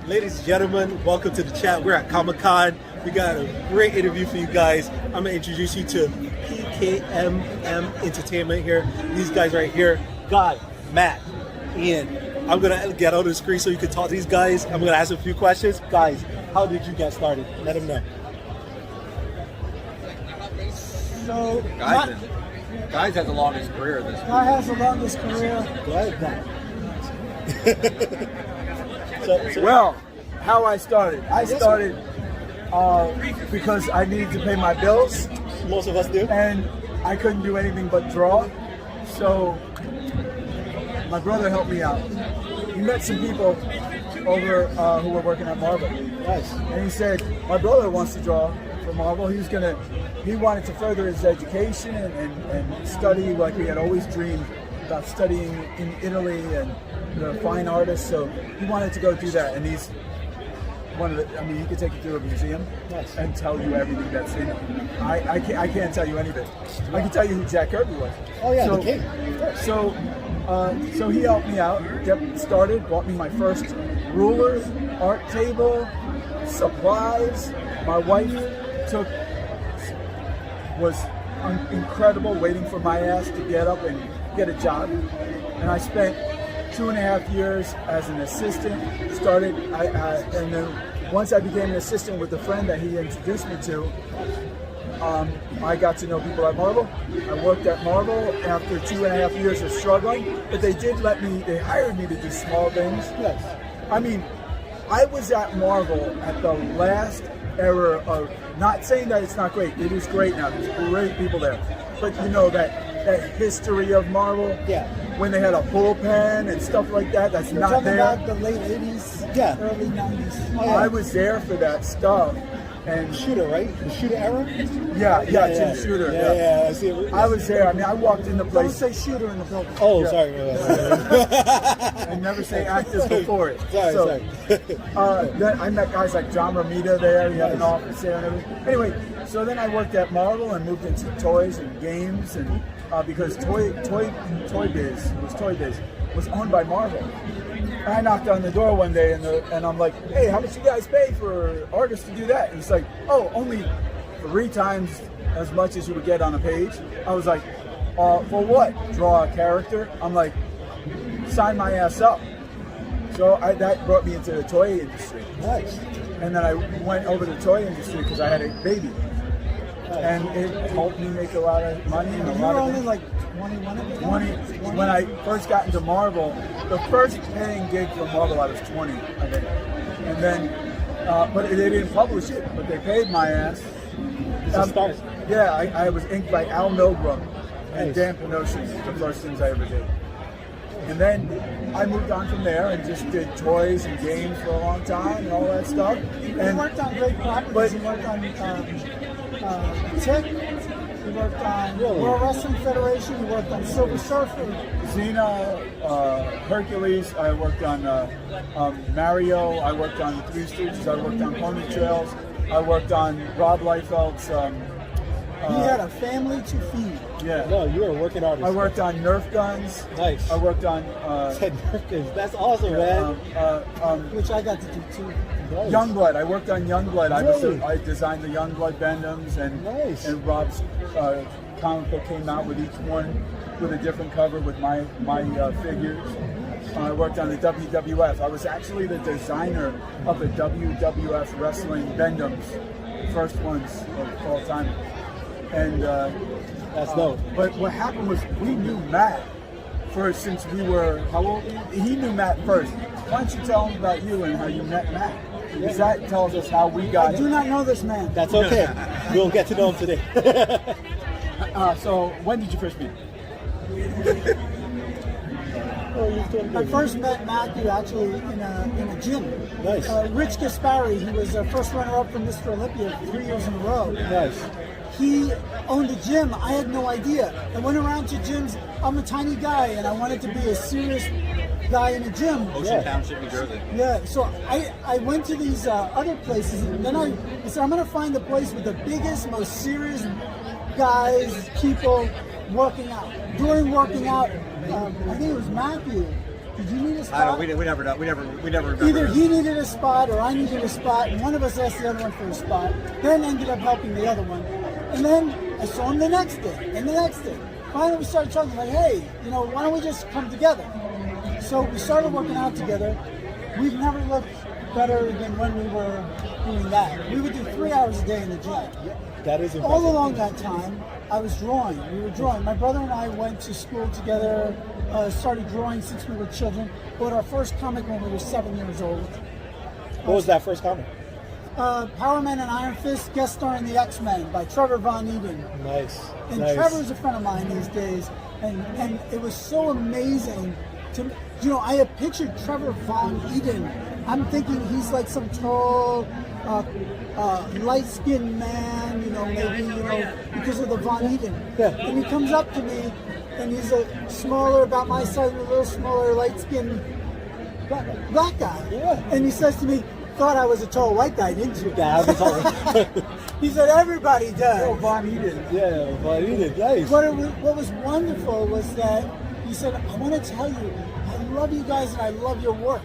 Ladies and gentlemen, welcome to the chat. We're at Comic-Con. We got a great interview for you guys. I'm going to introduce you to PKMM Entertainment here. These guys right here, Guy, Matt, Ian. I'm going to get out of the screen so you can talk to these guys. I'm going to ask a few questions. Guys, how did you get started? Let them know. So, Guys has the longest career. Guy has the longest career. Go ahead, Matt. Well, how I started. I started because I needed to pay my bills. Most of us do. And I couldn't do anything but draw. So my brother helped me out. He met some people over who were working at Marvel. Nice. And he said, my brother wants to draw for Marvel. He wanted to further his education and study like we had always dreamed about studying in Italy and the fine artists, so he wanted to go do that, and he's one of the, I mean, he could take you through a museum and tell you everything that's in it. I can't tell you anything. I can tell you who Jack Kirby was. Oh yeah, so, the king. So he helped me out, get started, bought me my first rulers, art table, supplies. My wife was incredible waiting for my ass to get up and get a job, and I spent 2.5 years as an assistant. And then once I became an assistant with a friend that he introduced me to, I got to know people at Marvel. I worked at Marvel after 2.5 years of struggling, but they hired me to do small things. Yes. I mean, I was at Marvel at the last era of, not saying that it's not great, it is great now, there's great people there, but you know that history of Marvel, when they had a bullpen and stuff like that, that's You're not talking there. about the late 80s, early 90s. Oh, yeah. I was there for that stuff. And Shooter, right? The Shooter era? Jim Shooter. Yeah, I see it. I was there. I mean, I walked in the Don't place. say shooter in the building. Oh, Yeah. sorry. And never say actors before it. Sorry. Then I met guys like John Romita there. He had an office there and everything. Anyway, so then I worked at Marvel and moved into toys and games, and because Toy Biz was owned by Marvel. And I knocked on the door one day and I'm like, hey, how much you guys pay for artists to do that? And it's like, oh, only 3 times as much as you would get on a page. I was like, for what? Draw a character? I'm like, sign my ass up. So that brought me into the toy industry. Nice. And then I went over to the toy industry because I had a baby. And it helped me make a lot of money. And You were only like 21 at the time? When I first got into Marvel, the first paying gig for Marvel, I was 20, I think. And then, but they didn't publish it, but they paid my ass. Yeah, I was inked by Al Milgram and Dan Pinocchio, the first things I ever did. And then I moved on from there and just did toys and games for a long time and all that stuff. You worked on great properties. You worked on Tick. You worked on World Wrestling Federation. You worked on Silver Surfer. Xena, Hercules. I worked on Mario. I worked on the Three Stooges. I worked on Pony Trails. I worked on Rob Liefeld's. He had a family to feed. Yeah. No, you were a working artist. I worked on Nerf guns. Nice. I worked on Nerf guns. That's awesome, man. Which I got to do too. Nice. Youngblood. I worked on Youngblood. Really? I designed the Youngblood Bendems, and Rob's comic book came out with each one with a different cover with my figures. I worked on the WWF. I was actually the designer of the WWF wrestling Bendems, the first ones of all time. And that's dope. But what happened was we knew Matt since we were, how old? He knew Matt first. Why don't you tell him about you and how you met Matt? Because that tells us how we got I do not know this man. That's okay. We'll get to know him today. So when did you first meet? I first met Matthew actually in a gym. Nice. Rich Gaspari, he was first runner-up for Mr. Olympia 3 years in a row. Nice. He owned a gym. I had no idea. I went around to gyms. I'm a tiny guy, and I wanted to be a serious guy in a gym. Ocean Township, New Jersey. Yeah, so I went to these other places, and then I said, I'm going to find the place with the biggest, most serious guys, people working out. During working out, I think it was Matthew Did you need a I spot? don't. We never remember. Either he needed a spot or I needed a spot, and one of us asked the other one for a spot, then ended up helping the other one. And then I saw him the next day, and the next day. Finally, we started talking like, hey, why don't we just come together? So we started working out together. We've never looked better than when we were doing that. We would do 3 hours a day in the gym. That is impressive. All along that time, I was drawing. We were drawing. My brother and I went to school together, started drawing since we were children. Bought our first comic when we were 7 years old. What was that first comic? Power Man and Iron Fist, guest star in the X-Men by Trevor Von Eden. Nice. And nice. Trevor's a friend of mine these days. And it was so amazing to, I had pictured Trevor Von Eden. I'm thinking he's like some tall, light-skinned man, maybe, because of the Von Eden. Yeah. And he comes up to me, and he's a smaller, about my size, a little smaller, light-skinned black guy. Yeah. And he says to me, thought I was a tall white guy, didn't you? Yeah, I was all- He said, everybody does. Oh, Von Eden. Yeah, Von Eden, nice. What was wonderful was that he said, I want to tell you, I love you guys and I love your work.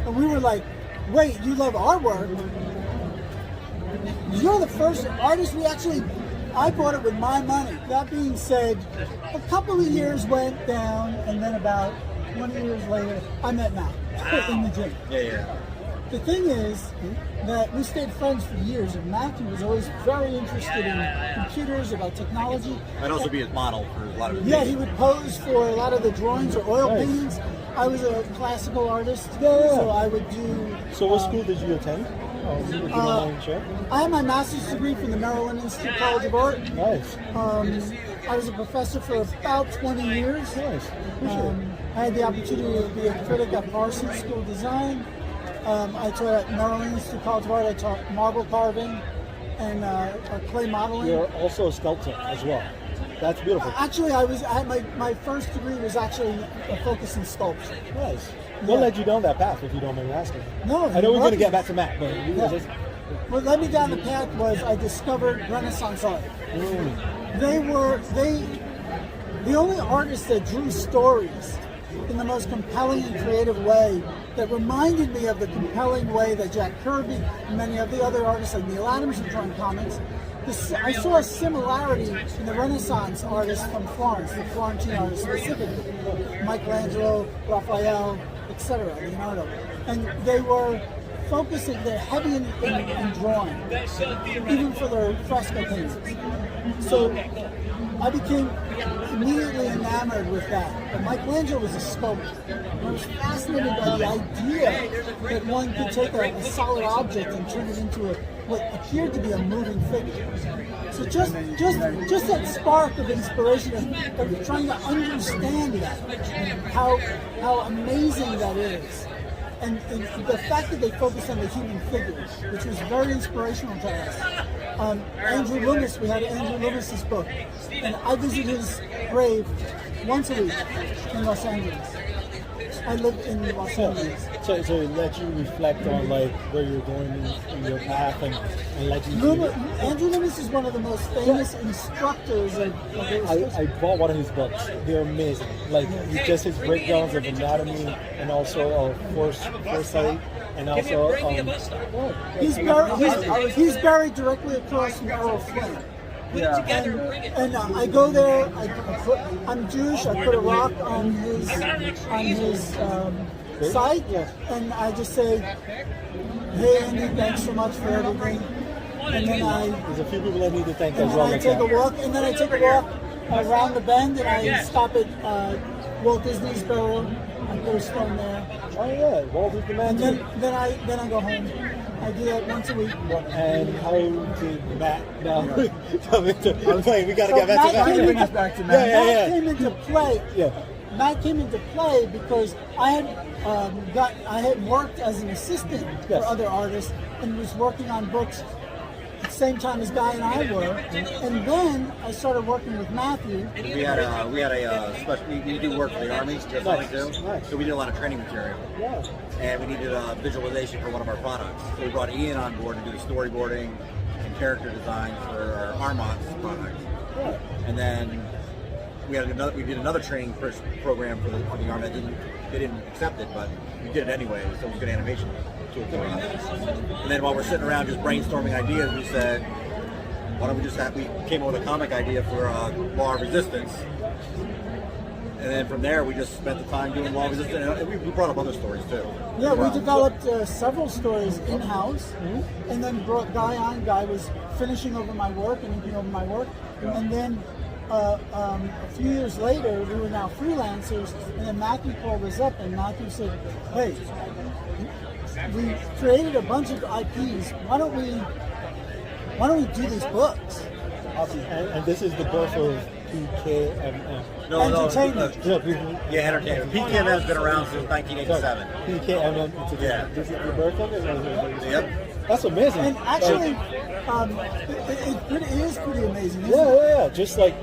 And we were like, wait, you love our work? You're the first artist I bought it with my money. That being said, a couple of years went down, and then about 20 years later, I met Matt in the gym. Yeah. The thing is that we stayed friends for years, and Matthew was always very interested in computers, about technology. I'd also be his model for a lot of. Yeah, he would pose for a lot of the drawings or oil Nice. paintings. I was a classical artist, Yeah. so I would do. So what school did you attend? If you don't mind sharing. I have my master's degree from the Maryland Institute College of Art. Nice. I was a professor for about 20 years. Nice. Appreciate it. I had the opportunity to be a critic at Parsons School of Design. I taught at Maryland Institute College of Art. I taught marble carving and clay modeling. You're also a sculptor as well. That's beautiful. Actually, my first degree was actually a focus in sculpture. Nice. What led you down that path, if you don't mind me asking? No, I know we're going to lucky. get back to Matt, but you guys. What led me down the path was I discovered Renaissance art. They were the only artists that drew stories in the most compelling and creative way that reminded me of the compelling way that Jack Kirby and many of the other artists like Neil Adams were drawing comics. I saw a similarity in the Renaissance artists from Florence, the Florentine artists specifically, Michelangelo, Raphael, etc., Leonardo. And they were focusing, they're heavy in drawing, even for their fresco paintings. So I became immediately enamored with that. But Michelangelo was a sculptor. I was fascinated by the idea that one could take a solid object and turn it into what appeared to be a moving figure. So just that spark of inspiration of trying to understand that, how amazing that is. And the fact that they focused on the human figures, which was very inspirational to us. Andrew Loomis, we had Andrew Loomis's book, and I visit his grave once a week in Los Angeles. I lived in Los Angeles. So it let you reflect on like where you're going in your path and let you. Andrew Loomis is one of the most famous instructors of I bought one of his books. They're amazing. Like just his breakdowns of anatomy and also foresight and also he's buried directly across from Errol Flynn. Yeah. And I go there. I'm Jewish. I put a rock on his site, and I just say, "Hey Andy, thanks so much for everything." And then there's a few people I need to thank and as well. then I take a walk, and then I take a walk around the bend, and I stop at Walt Disney's burial. I put a stone there. Oh yeah, Walt is the man. And then I go home. I do that once a week. And how did Matt now come into play? We got to get back to Matt. Back to Matt. Matt came into play. Yeah. Matt came into play because I had worked as an assistant for other artists and was working on books at the same time as Guy and I were. And then I started working with Matthew. We had a special. We do work for the armies, just like we do. Nice. So we did a lot of training material. Yeah. And we needed a visualization for one of our products. So we brought Ian on board to do the storyboarding and character designs for our Armont's product. Yeah. And then we did another training program for the Army. They didn't accept it, but we did it anyway. So it was a good animation tool for us. And then while we're sitting around just brainstorming ideas, we said, why don't we we came up with a comic idea for Law of Resistance. And then from there, we just spent the time doing Law of Resistance. And we brought up other stories too. Yeah, we developed several stories in-house, and then brought Guy on. Guy was finishing over my work and looking over my work. And then a few years later, we were now freelancers, and then Matthew called us up, and Matthew said, hey, we created a bunch of IPs. Why don't we do these books? And this is the birth of PKMM. Entertainment. Yeah, entertainment. PKMM has been around since 1987. PKMM Entertainment. Yeah. This is the birth of it? Yep. That's amazing. And actually, it is pretty amazing. Isn't it? Yeah. Just like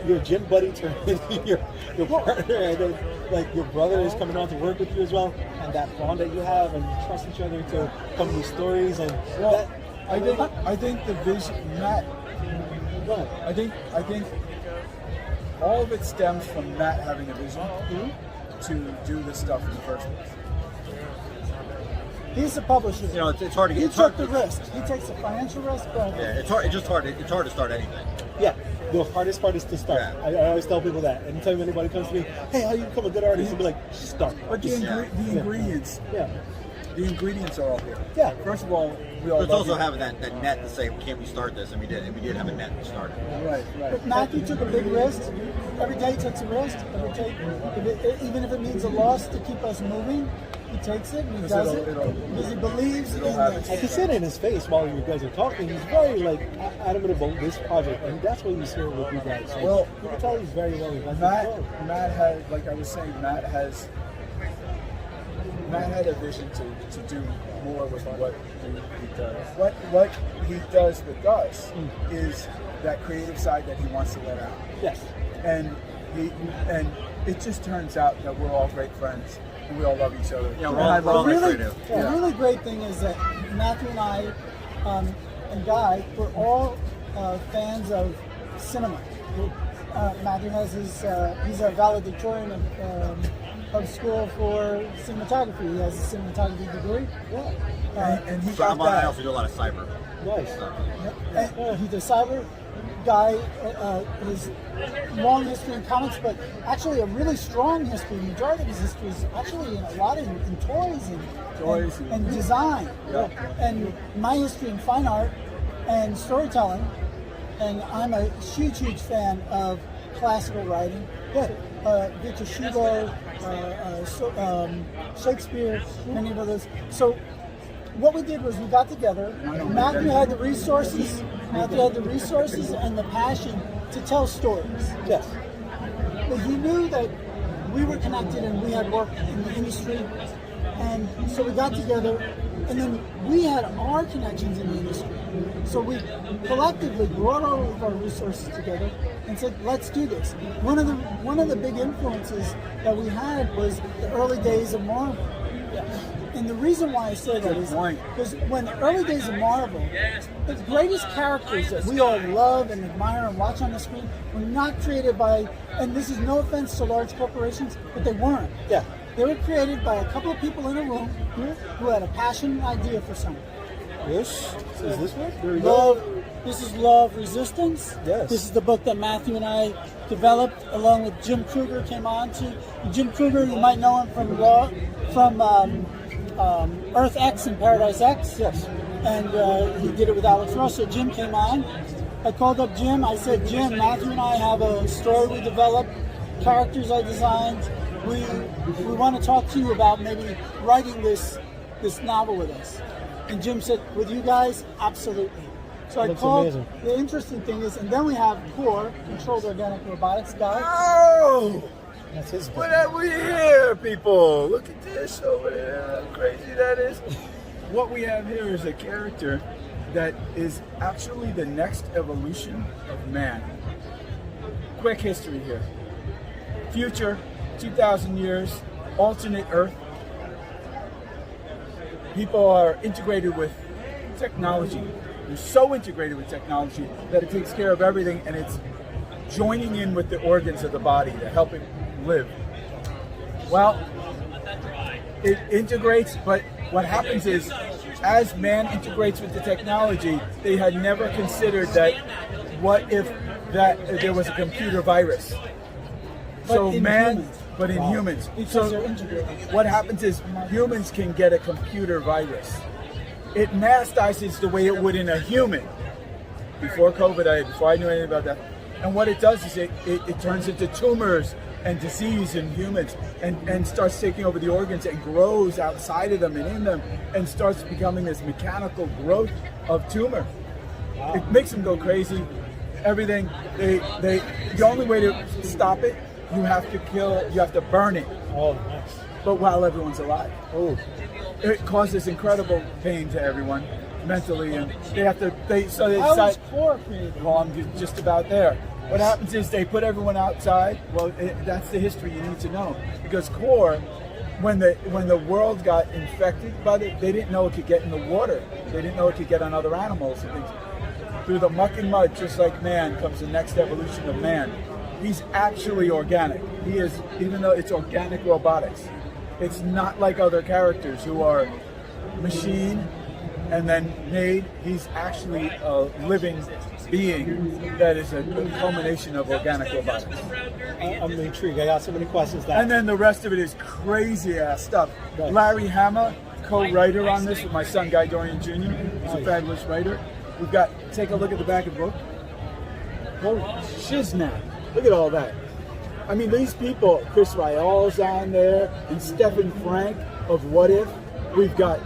your gym buddy turned into your partner, and then like your brother is coming on to work with you as well, and that bond that you have, and you trust each other to come with stories, and I think the vision, Matt. I think all of it stems from Matt having a vision to do this stuff in the first place. He's the publisher. You know, it's hard to get. He took the risk. He takes the financial risk. But Yeah, it's hard. It's just hard. It's hard to start anything. Yeah, the hardest part is to start. Yeah. I always tell people that. Anytime anybody comes to me, hey, how do you become a good artist? I'll be like, start. But the ingredients, Yeah. the ingredients are all here. Yeah. First of all, we all But it's love also you. having that net to say, can't we start this? And we did. And we did have a net to start it. Right. But Matthew took a big risk. Every day he takes a risk. Every day, even if it means a loss to keep us moving, he takes it and he does it because he believes in I can this. see it in his face while you guys are talking. He's very like adamant about this project, and that's what he's hearing with you guys. Like, Well, you can tell he's very well invested. Matt had, like I was saying, Matt had a vision to do more with what he does. What he does with us is that creative side that he wants to let out. Yes. And it just turns out that we're all great friends and we all love each other. Yeah, we're And I all love really, creative. the really great thing is that Matthew and I and Guy, we're all fans of cinema. Matthew has he's a valedictorian of school for cinematography. He has a cinematography degree. and he So got I that. also do a lot of cyber. Nice. stuff. And he does cyber. Guy his long history in comics, but actually a really strong history. The majority of his history is actually in a lot in toys and design. Yeah. And my history in fine art and storytelling. And I'm a huge fan of classical writing. Victor Hugo, Shakespeare, many of others. So what we did was we got together. Matthew had the resources. And the passion to tell stories. Yes. But he knew that we were connected and we had worked in the industry. And so we got together, and then we had our connections in the industry. So we collectively brought all of our resources together and said, let's do this. One of the big influences that we had was the early days of Marvel. And the reason why I say that is because when the early days of Marvel, the greatest characters that we all love and admire and watch on the screen were not created by, and this is no offense to large corporations, but they weren't. Yeah. They were created by a couple of people in a room who had a passionate idea for something. This is this one? There we go. This is Law of Resistance. Yes. This is the book that Matthew and I developed along with Jim Kruger came on to. Jim Kruger, you might know him from Earth X and Paradise X. Yes. And he did it with Alex Ross. So Jim came on. I called up Jim. I said, Jim, Matthew and I have a story we developed, characters I designed. We want to talk to you about maybe writing this novel with us. And Jim said, with you guys, absolutely. So I That's called. amazing. The interesting thing is, and then we have CORE, Controlled Organic Robotics guy. Oh! That's his book. What have we here, people? Look at this over there. How crazy that is. What we have here is a character that is actually the next evolution of man. Quick history here. Future, 2,000 years, alternate Earth. People are integrated with technology. They're so integrated with technology that it takes care of everything, and it's joining in with the organs of the body to help it live. Well, it integrates, but what happens is, as man integrates with the technology, they had never considered that what if that there was a computer virus. So man, humans. But in humans. Because they're integrated. What happens is humans can get a computer virus. It mastizes the way it would in a human. Before COVID, before I knew anything about that. And what it does is it turns into tumors and disease in humans and starts taking over the organs and grows outside of them and in them and starts becoming this mechanical growth of tumor. Wow. It makes them go crazy. Everything. The only way to stop it, you have to burn it. Oh, nice. But while everyone's alive. Oh. It causes incredible pain to everyone mentally, and How is core created? Well, I'm just about there. What happens is they put everyone outside. Well, that's the history you need to know, because core, when the world got infected by it, they didn't know it could get in the water. They didn't know it could get on other animals and things. Through the muck and mud, just like man, comes the next evolution of man. He's actually organic. He is, even though it's organic robotics. It's not like other characters who are machine and then made. He's actually a living being that is a culmination of organic robotics. I'm intrigued. I got so many questions. And then the rest of it is crazy ass stuff. Larry Hama, co-writer on this with my son Guy Dorian Jr. He's a fabulous writer. We've got, take a look at the back of the book. Oh, shiznap. Look at all that. I mean, these people, Chris Ryall's on there, and Stephen Frank of What If. We've got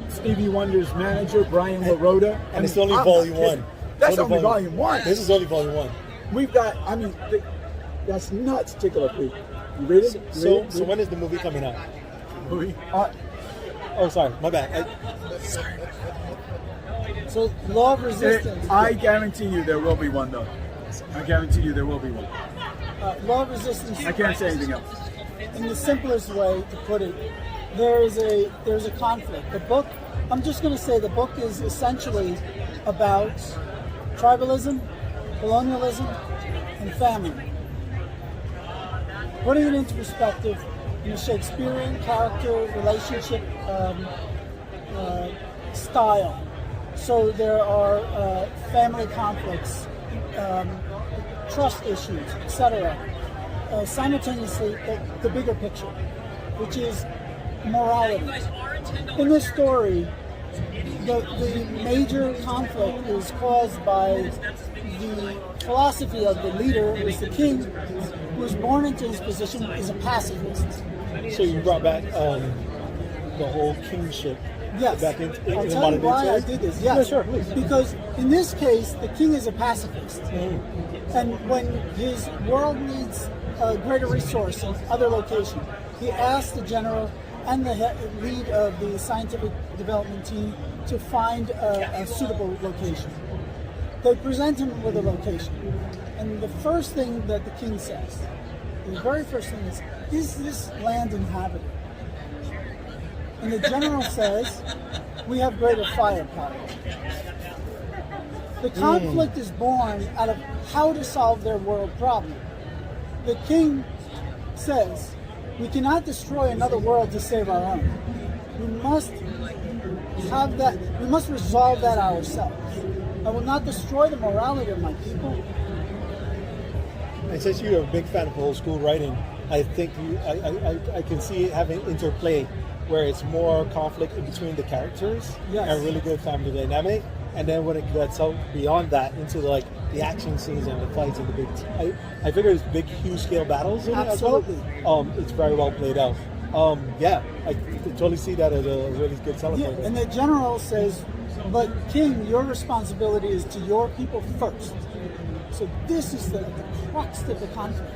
Stevie Wonder's manager, Brian LaRota. And it's only volume one. That's only volume one. This is only volume one. We've got, I mean, that's nuts. Take a look. You read it? So when is the movie coming out? Movie? Oh, sorry. My bad. Sorry. So, Law of Resistance. I guarantee you there will be one, though. I guarantee you there will be one. Law of Resistance. I can't say anything else. In the simplest way to put it, there's a conflict. The book, I'm just going to say the book is essentially about tribalism, colonialism, and family. Putting it into perspective in a Shakespearean character relationship style. So there are family conflicts, trust issues, etc. Simultaneously, the bigger picture, which is morality. In this story, the major conflict is caused by the philosophy of the leader, who is the king, who was born into his position, is a pacifist. So you brought back the whole kingship. Yes. Back in I'll tell you why I did this. Yes. Yeah, sure, please. Because in this case, the king is a pacifist. Mm-hmm. And when his world needs a greater resource in other location, he asks the general and the lead of the scientific development team to find a suitable location. They present him with a location. And the first thing that the king says, the very first thing is this land inhabited? And the general says, we have greater firepower. The conflict is born out of how to solve their world problem. The king says, we cannot destroy another world to save our own. We must have that, we must resolve that ourselves. I will not destroy the morality of my people. And since you're a big fan of old school writing, I think I can see it having interplay where it's more conflict in between the characters and really good family dynamic. And then when it gets out beyond that into the action scenes and the fights and the big, I figure there's big, huge scale battles in it as well. It's very well played out. I totally see that as a really good selling point. And the general says, but king, your responsibility is to your people first. So this is the crux of the conflict.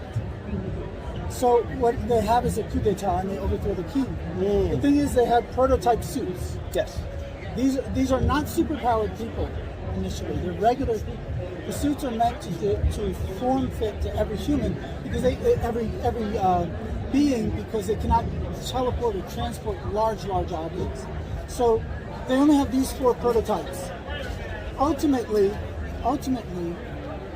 So what they have is a coup d'etat and they overthrow the king. The thing is, they have prototype suits. Yes. These are not superpowered people initially. They're regular people. The suits are meant to form fit to every human, because every being, because they cannot teleport or transport large objects. So they only have these 4 prototypes. Ultimately,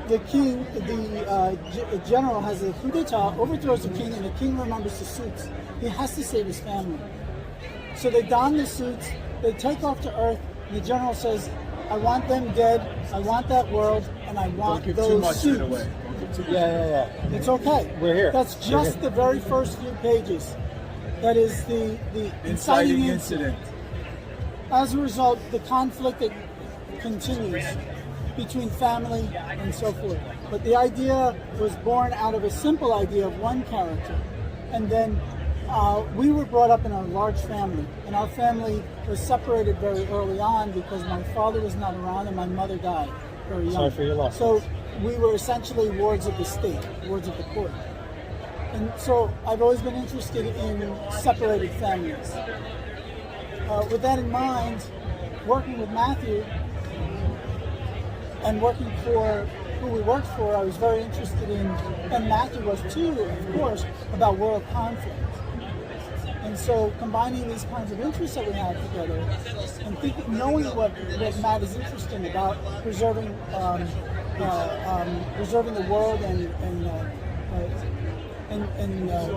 the king, the general has a coup d'etat, overthrows the king, and the king remembers the suits. He has to save his family. So they don the suits, they take off to Earth, and the general says, I want them dead, I want that world, and I want Don't give those too much suits. shit away. Don't give too much Yeah. It's okay. We're here. That's just the very first few pages. That is the inciting incident. As a result, the conflict that continues between family and so forth. But the idea was born out of a simple idea of one character. And then we were brought up in a large family. And our family was separated very early on because my father was not around and my mother died very young. Sorry for your loss. So we were essentially wards of the state, wards of the court. And so I've always been interested in separated families. With that in mind, working with Matthew and working for who we worked for, I was very interested in, and Matthew was too, of course, about world conflict. And so combining these kinds of interests that we have together and knowing what Matt is interested in about preserving preserving the world and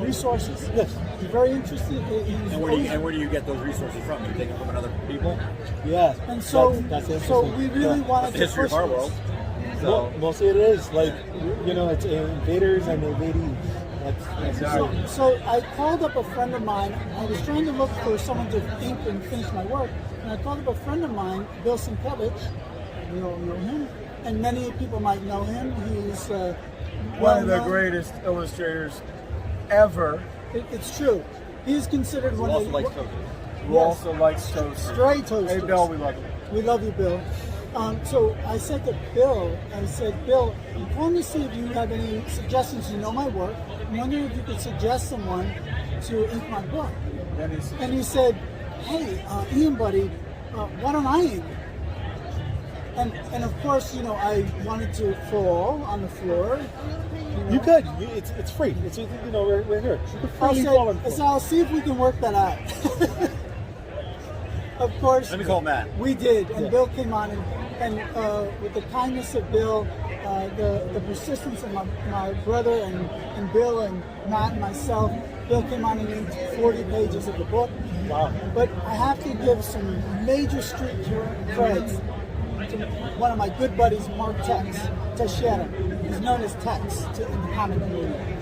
resources. Yes. He's very interested. And where do you get those resources from? You take them from another people? Yeah. And so, that's so interesting. we really wanted That's the to history push of our this. world. Well, mostly it is like, it's invaders and invading. That's Exactly. So I called up a friend of mine. I was trying to look for someone to ink and finish my work, and I called up a friend of mine, Bill Sienkiewicz. We all know him, and many people might know him. He's One of the well-known. greatest illustrators ever. It's true. He's considered Who one also of likes the toast. Who Yes. also likes toast. stray toasters. Hey, Bill, we love you. We love you, Bill. So I said to Bill, Bill, I'm calling to see if you have any suggestions. You know my work. I'm wondering if you could suggest someone to ink my book. And he said, hey, Ian, buddy, why don't I ink it? And of course, I wanted to fall on the floor. You could. It's free. It's we're here. You could freely fall on the I said, floor. I'll see if we can work that out. Of course, Let me call Matt. we did, and Yeah. Bill came on, and with the kindness of Bill, the persistence of my brother and Bill and Matt and myself, Bill came on and inked 40 pages of the book. Wow. But I have to give some major street credits to one of my good buddies, Mark Teixeira. He's known as Tex in the comic community.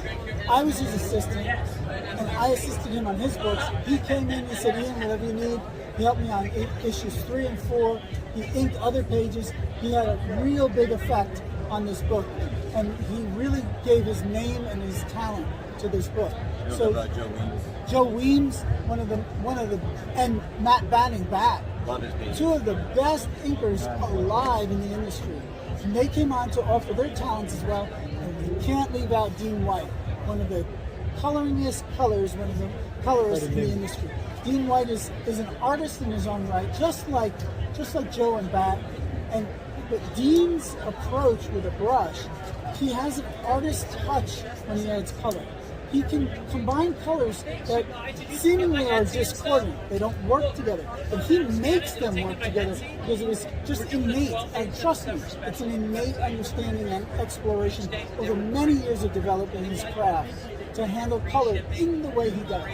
I was his assistant, and I assisted him on his books. He came in, he said, Ian, whatever you need. He helped me on issues 3 and 4. He inked other pages. He had a real big effect on this book, and he really gave his name and his talent to this book. You know So about Joe Weems? Joe Weems, one of the, and Matt Banning, Love his piece. two of the best inkers alive in the industry. And they came on to offer their talents as well. And you can't leave out Dean White, one of the coloringest colors, one of the colorists in the industry. Dean White is an artist in his own right, just like Joe and Bat. But Dean's approach with a brush, he has an artist's touch when he adds color. He can combine colors that seemingly are discordant. They don't work together. But he makes them work together because it was just innate. And trust me, it's an innate understanding and exploration over many years of developing his craft to handle color in the way he does.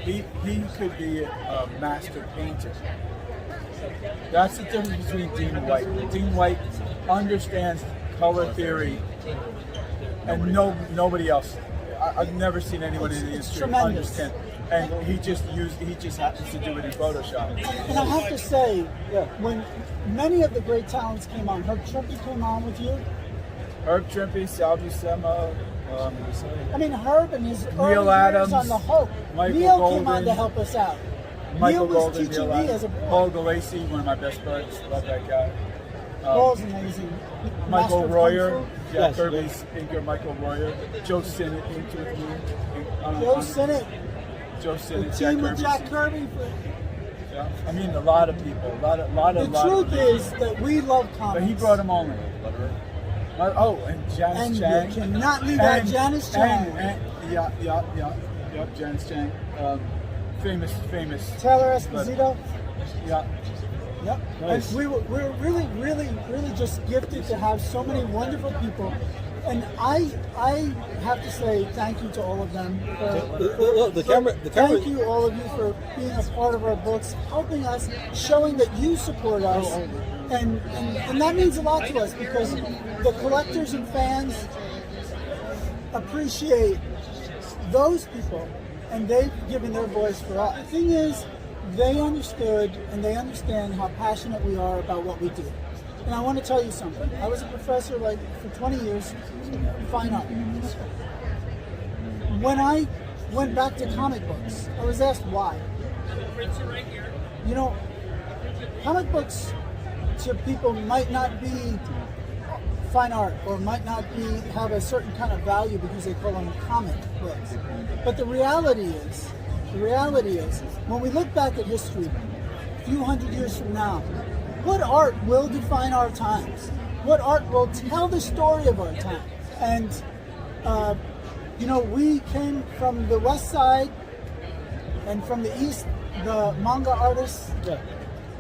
He could be a master painter. That's the difference between Dean and White. Dean White understands color theory, and nobody else. I've never seen anyone in the industry tremendous. understand. And he just happens to do it in Photoshop. And I have to say, when many of the great talents came on, Herb Trippy came on with you. Herb Trippy, Sal Buscema, I mean, Herb and his Neil early years Adams, on the Hope. Michael Neil came Golden, on to help us out. Michael Neil was Golden, teaching Neil me as a Adams, boy. Paul DeLacy, one of my best buds. Love that guy. Paul's amazing. Michael Master of Kung Royer, Fu. Jack Yes, Kirby's inker, Michael Royer, Joe Sinnott inked with me. Joe Sinnott. Joe The Sinnott, Jack team with Kirby. Jack Kirby. Yeah. I mean, a lot of people, a lot of The truth people. is that we love comics. But he brought them all in. And Janice And Chang. you cannot leave out Janice Chang. Janice Chang. Famous. Taylor Esposito. Yeah. Yep. Nice. And we're really just gifted to have so many wonderful people. And I have to say thank you to all of them. The camera. Thank you, all of you, for being a part of our books, helping us, showing that you support us. And that means a lot to us because the collectors and fans appreciate those people, and they've given their voice for us. The thing is, they understood and they understand how passionate we are about what we do. And I want to tell you something. I was a professor for 20 years in fine art. When I went back to comic books, I was asked why. You know, comic books to people might not be fine art or might not have a certain kind of value because they call them comic books. But the reality is, when we look back at history, a few hundred years from now, what art will define our times? What art will tell the story of our time? And, you know, we came from the West Side and from the East, the manga artists,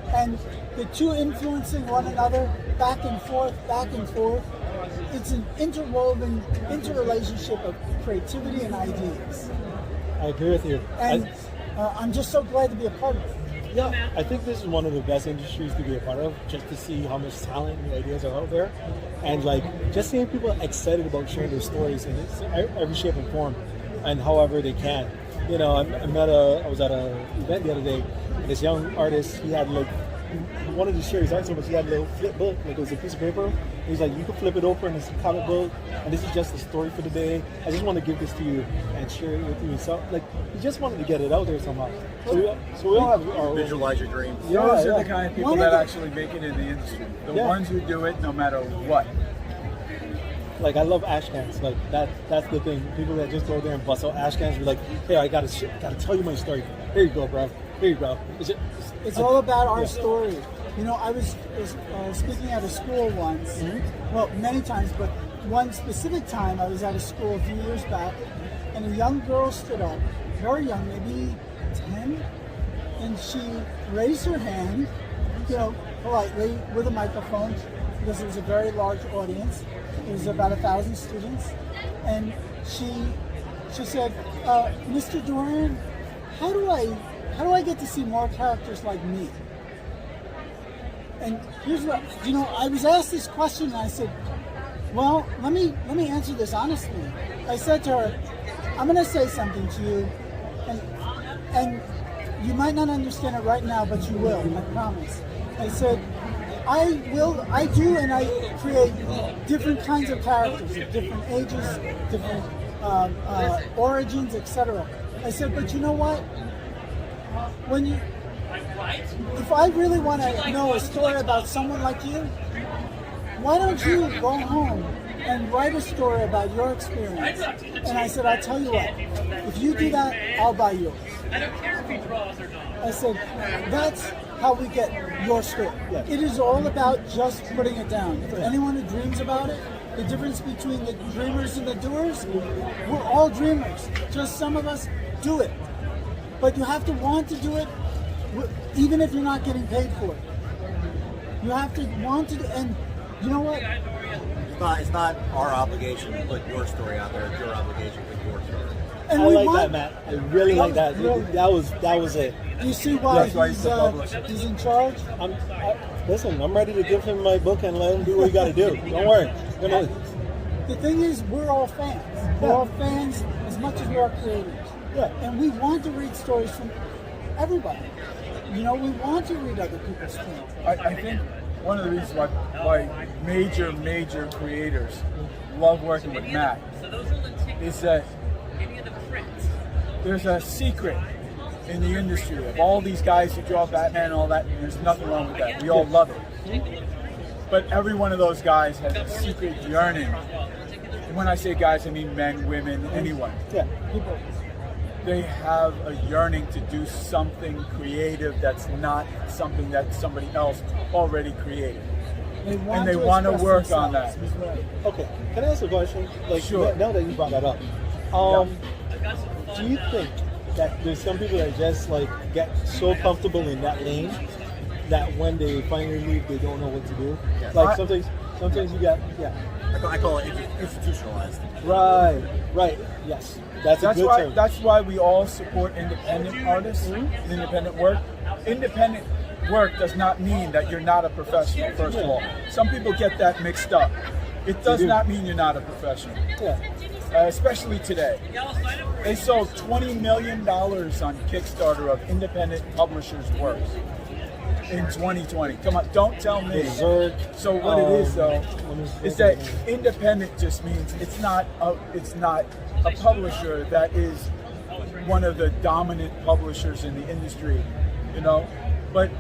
and the two influencing one another back and forth. It's an interrelationship of creativity and ideas. I agree with you. And I'm just so glad to be a part of it. Yeah, I think this is one of the best industries to be a part of, just to see how much talent and ideas are out there, and like just seeing people excited about sharing their stories in every shape and form, and however they can. You know, I was at an event the other day, and this young artist, he had like, he wanted to share his art so much, he had a little flip book, like it was a piece of paper. He's like, you can flip it over and it's a comic book, and this is just the story for the day. I just want to give this to you and share it with you. So, like, he just wanted to get it out there somehow. So we all have our Visualize your dreams. Those are the kind of people that actually make it in the industry. The ones who do it no matter what. Like, I love ash cans. Like, that's the thing. People that just go there and bust out ash cans, be like, hey, I gotta tell you my story. Here you go, bro. Here you go. It's all about our story. You know, I was speaking at a school once, well, many times, but one specific time I was at a school a few years back, and a young girl stood up, very young, maybe 10, and she raised her hand, you know, politely with a microphone, because it was a very large audience. It was about 1,000 students, and she said, Mr. Duran, how do I get to see more characters like me? And here's what, you know, I was asked this question and I said, well, let me answer this honestly. I said to her, I'm going to say something to you, and you might not understand it right now, but you will, I promise. I said, I do, and I create different kinds of characters, different ages, different origins, etc. I said, but you know what? If I really want to know a story about someone like you, why don't you go home and write a story about your experience? And I said, I'll tell you what, if you do that, I'll buy yours. I don't care if he draws or not. I said, that's how we get your story. It is all about just putting it down. For anyone who dreams about it, the difference between the dreamers and the doers, we're all dreamers. Just some of us do it. But you have to want to do it, even if you're not getting paid for it. You have to want to, and you know what? It's not our obligation to put your story out there. It's your obligation to put your story. And I like that, Matt. I really like that. Really, that was it. You see why he's in charge? Listen, I'm ready to give him my book and let him do what he got to do. Don't worry. The thing is, we're all fans. We're all fans as much as we are creators. Yeah. And we want to read stories from everybody. You know, we want to read other people's things. I think one of the reasons why major creators love working with Matt is that there's a secret in the industry of all these guys who draw Batman and all that, and there's nothing wrong with that. We all love it. But every one of those guys has a secret yearning. And when I say guys, I mean men, women, anyone. Yeah. People. They have a yearning to do something creative that's not something that somebody else already created. They want to work on that. Right. Okay. Can I ask a question? Like, sure. Now that you brought that up, do you think that there's some people that just like get so comfortable in that lane that when they finally leave, they don't know what to do. Yeah. Like sometimes you got I call it institutionalized. Right. Yes, that's a good why term. that's why we all support independent artists and independent work. Independent work does not mean that you're not a professional. First of all, some people get that mixed up. It does not mean you're not a professional. Yeah. Especially today. They sold $20 million on Kickstarter of independent publishers' works in 2020. Come on, don't tell me. Berserk. So what it is though is that independent just means it's not a publisher that is one of the dominant publishers in the industry, you know. But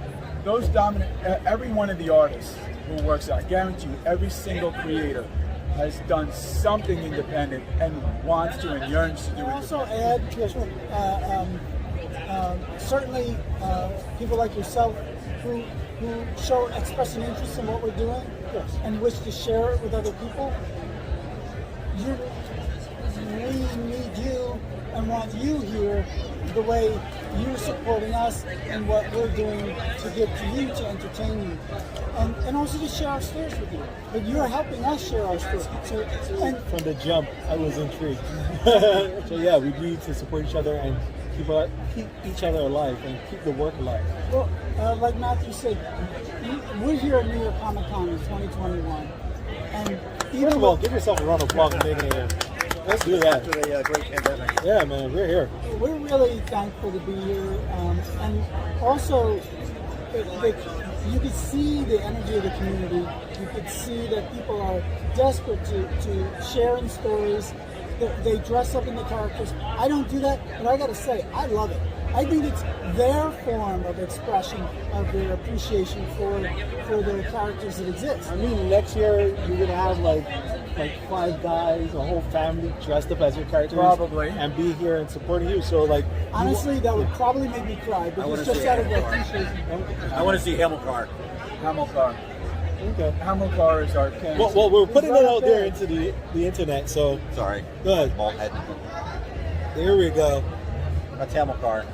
those dominant, every one of the artists who works out, I guarantee you, every single creator has done something independent and wants to and yearns to do I'll it. also add, certainly people like yourself who express an interest in what we're doing and wish to share it with other people. We need you and want you here the way you're supporting us and what we're doing to give to you to entertain you. And also to share our stories with you. But you're helping us share our stories. And From the jump, I was intrigued. So yeah, we need to support each other and keep each other alive and keep the work alive. well, like Matthew said, we're here at New York Comic Con in 2021. And even First of all, give yourself a round of applause for making it here. Let's do that. After the great pandemic. Yeah, man, we're here. we're really thankful to be here. And also, you could see the energy of the community. You could see that people are desperate to share in stories. They dress up in the characters. I don't do that, but I gotta say, I love it. I think it's their form of expression of their appreciation for the characters that exist. I mean, next year you're gonna have like 5 guys, a whole family dressed up as your characters, Probably. and be here and supporting you. So like, Honestly, that would probably make me cry, but wanna it's just see out of it. appreciation. I want to see Hamilcar. Hamilcar. okay. Hamilcar is our Well, we're putting right it up out there there. into the internet. So Sorry. good. Bald head. There we go. That's Hamilcar.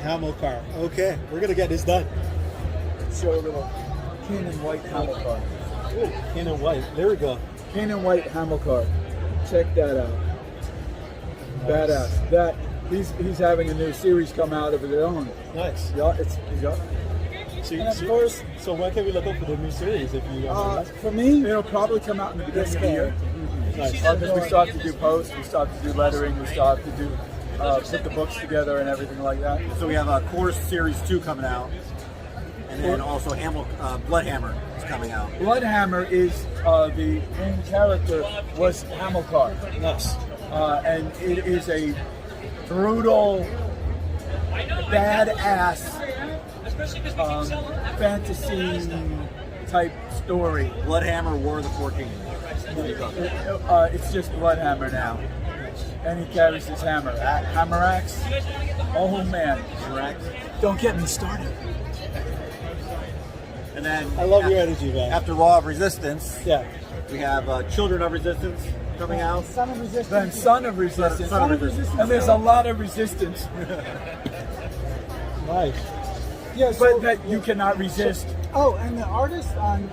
Hamilcar. Okay, we're gonna get this done. show a little King and White Hamilcar. Ooh, King and White. There we go. King and White Hamilcar. Check that out. Badass. That he's having a new series come out of his own. Nice. Yeah, So, so when can we look up for the new series? If you For me, it'll probably come out in the beginning of the year. nice. Because we still have to do posts, we still have to do lettering, we still have to do put the books together and everything like that. So we have Course Series 2 coming out. And then also Bloodhammer is coming out. Bloodhammer is the main character was Hamilcar. Nice. And it is a brutal, badass fantasy type story. Bloodhammer, War of the 14. It's just Bloodhammer now. And he carries his hammer. Hammer axe. Oh man. Don't get me started. And then I love your energy, man. after Law of Resistance, Yeah. we have Children of Resistance coming out. Son of Resistance. Then Son of Resistance. Son of Resistance. And there's a lot of resistance, Nice. Yeah, so, but that you cannot resist. oh, and the artist on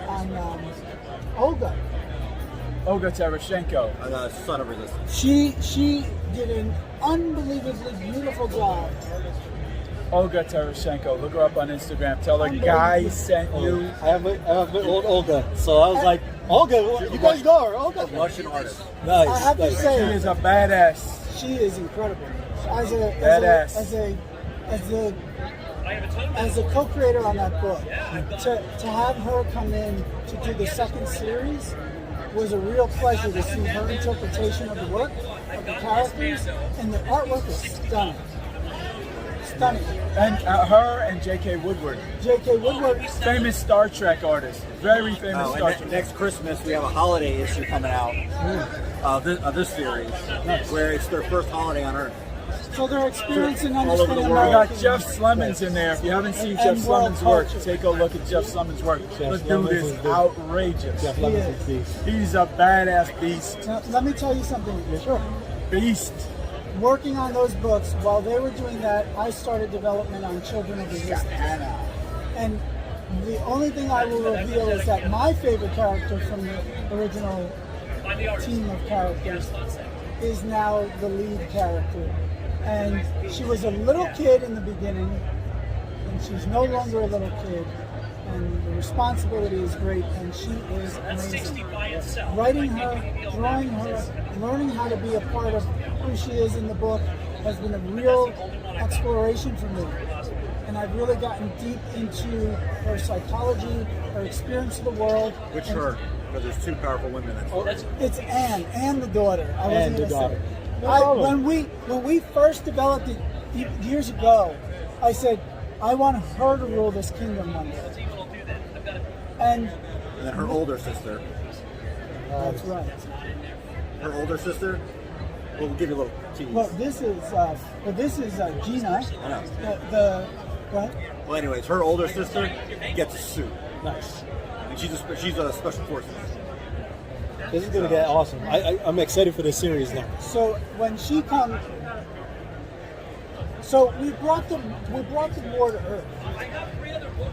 Olga, Tarashenko. Son of Resistance. she did an unbelievably beautiful job. Olga Tarashenko. Look her up on Instagram. Tell her Guy sent you. I have an old Olga, so I was like, Olga, you guys know her, Olga. Russian artist. Nice. I have to nice. She say, is a badass. she is incredible. Badass. As a co-creator on that book, to have her come in to do the second series was a real pleasure to see her interpretation of the work, of the characters, and the artwork is stunning. Stunning. And her and J.K. Woodward. J.K. Woodward, Famous Star Trek artist. Very famous Oh, Star and Trek. next Christmas we have a holiday issue coming out of this series, where it's their first holiday on Earth. so they're experiencing All over the understanding world. We got American. Jeff Slemons in there. If you haven't seen Jeff And world Slemons' work, culture. take a look at Jeff Slemons' work. The dude Slemons is is good. outrageous. Jeff Lemons is beast. He's a badass beast. Now, let me tell you something. Yeah, sure. Beast. working on those books, while they were doing that, I started development on Children of Resistance. And the only thing I will reveal is that my favorite character from the original team of characters is now the lead character. And she was a little kid in the beginning, and she's no longer a little kid. And the responsibility is great, and she is amazing. Writing her, drawing her, learning how to be a part of who she is in the book has been a real exploration for me. And I've really gotten deep into her psychology, her experience of the world. Which her? Because there's two powerful women in that story. It's Anne the daughter. I Anne wasn't the gonna daughter. say. No problem. When we first developed it years ago, I said I want her to rule this kingdom one day. And then her older sister. That's right. Her older sister. We'll give you a little tease. Well, this is Gina. I know. Go ahead. Well, anyways, her older sister gets a suit, Nice. and she's a special forces. This is gonna get awesome. I'm excited for this series now. So when she comes, so we brought the war to Earth.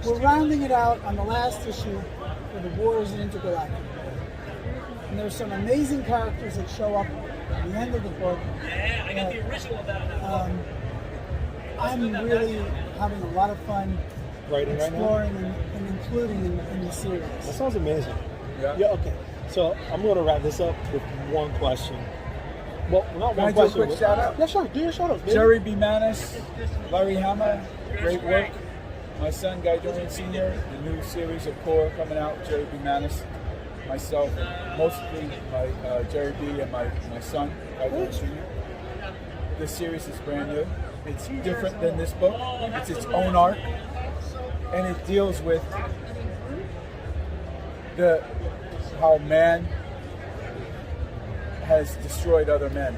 We're rounding it out on the last issue where the war is intergalactic. And there's some amazing characters that show up at the end of the book. Yeah, I got the original of that. I'm really having a lot of fun Writing right now? exploring and including in the series. That sounds amazing. Yeah. Okay. So I'm going to wrap this up with one question. Well, not Can one I do a question. quick shout out? Yeah, sure. Do your shout outs, baby. Jerry B. Manis, Larry Hama, great work. My son, Guy Dorian Sr., the new series of Core coming out, Jerry B. Manis. Myself, mostly my Jerry B. and my son, Guy Dorian Sr. This series is brand new. It's different than this book. It's its own arc. And it deals with how man has destroyed other men.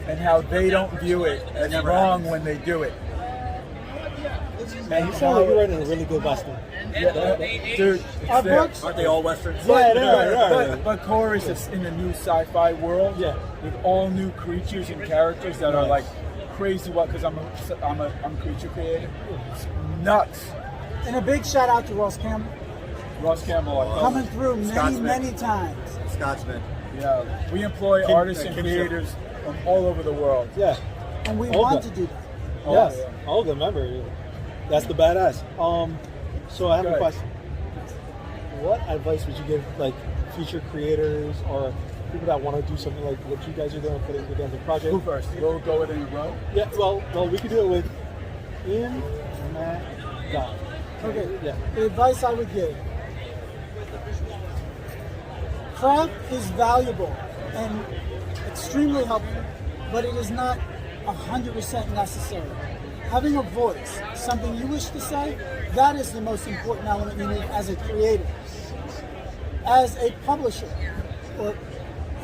And how they don't view it as wrong when they do it. Man, you sound like you're writing a really good Western. Yeah, dude, Our it's there. books, Aren't they all westerns? Yeah, they are. But Core is just in the new sci-fi world, Yeah. with all new creatures and characters that are like crazy. Because I'm a creature creator. It's nuts. and a big shout out to Ross Campbell, Ross Campbell, I call coming him. through Scotsman. many times. Scotsman. Yeah, we employ artists and creators from all over the world. Yeah. And we Olga. want to do that. Oh, Yes. yeah. Olga, remember. That's the badass. So I have a Good. question. What advice would you give, like, future creators or people that want to do something like what you guys are doing, putting together a project? Who first? We'll go with it in a row. Yeah, well, we could do it with Ian, Matt, God. Okay. Yeah. The advice I would give: craft is valuable and extremely helpful, but it is not 100% necessary. Having a voice, something you wish to say, that is the most important element you need as a creator. As a publisher, or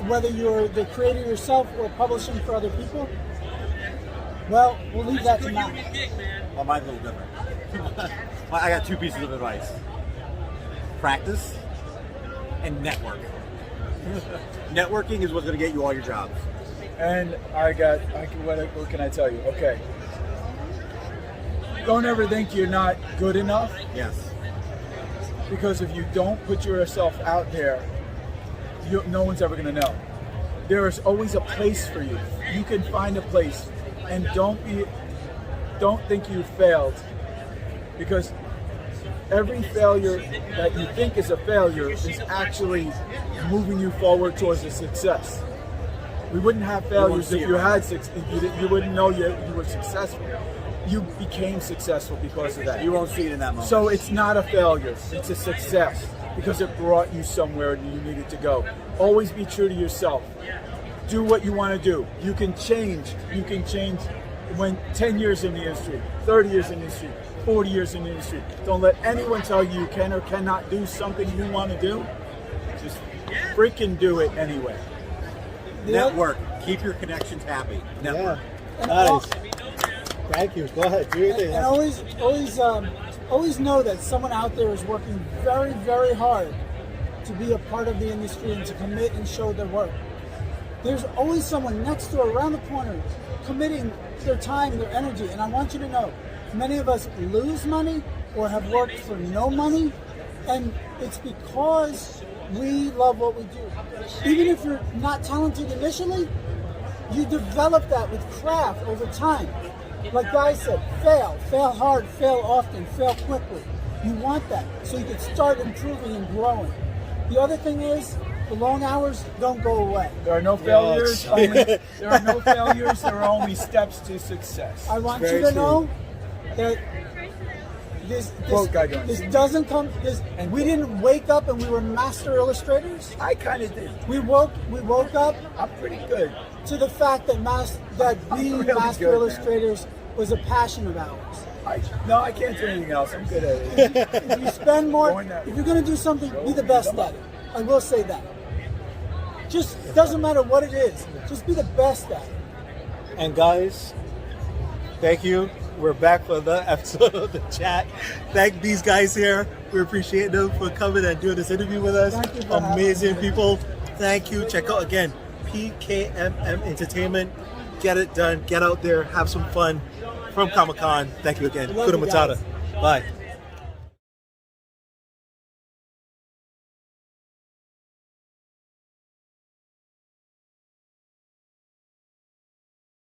whether you're the creator yourself or publishing for other people, well, we'll leave that to Matt. Well, mine's a little different. I got two pieces of advice. Practice and network. Networking is what's going to get you all your jobs. And what can I tell you? Okay. Don't ever think you're not good enough, Yes. because if you don't put yourself out there, no one's ever going to know. There is always a place for you. You can find a place, and don't think you failed, because every failure that you think is a failure is actually moving you forward towards a success. We wouldn't have failures if you had you wouldn't know you were successful. You became successful because of that. You won't see it in that moment. So it's not a failure, it's a success because it brought you somewhere you needed to go. Always be true to yourself. Do what you want to do. You can change. You can change when 10 years in the industry, 30 years in the industry, 40 years in the industry. Don't let anyone tell you you can or cannot do something you want to do. Just freaking do it anyway. Network. Keep your connections happy. Network. Yeah. Nice. Thank you. Go ahead. Do your thing. And always know that someone out there is working very, very hard to be a part of the industry and to commit and show their work. There's always someone next door, around the corner, committing their time, their energy. And I want you to know, many of us lose money or have worked for no money, and it's because we love what we do. Even if you're not talented initially, you develop that with craft over time. Like Guy said, fail hard, fail often, fail quickly. You want that so you can start improving and growing. The other thing is, the long hours don't go away. There are no failures. There are no failures. There are only steps to success. I want you Very to true. know that this doesn't come. We didn't wake up and we were master illustrators. I kind of did. We woke up I'm pretty good. to the fact that being really master good, illustrators was a passion of ours. I can't do anything else. I'm good at it. If you spend more, Going that- if you're going to do something, be the best at it. I will say that. Just doesn't matter what it is. Just be the best at it. And guys, thank you. We're back for the episode of the chat. Thank these guys here. We appreciate them for coming and doing this interview with us. Thank you for having Amazing me. people. Thank you. Check out again PKMM Entertainment. Get it done. Get out there. Have some fun. From Comic-Con. Thank you again. Love you Kuda Matata. guys. Bye.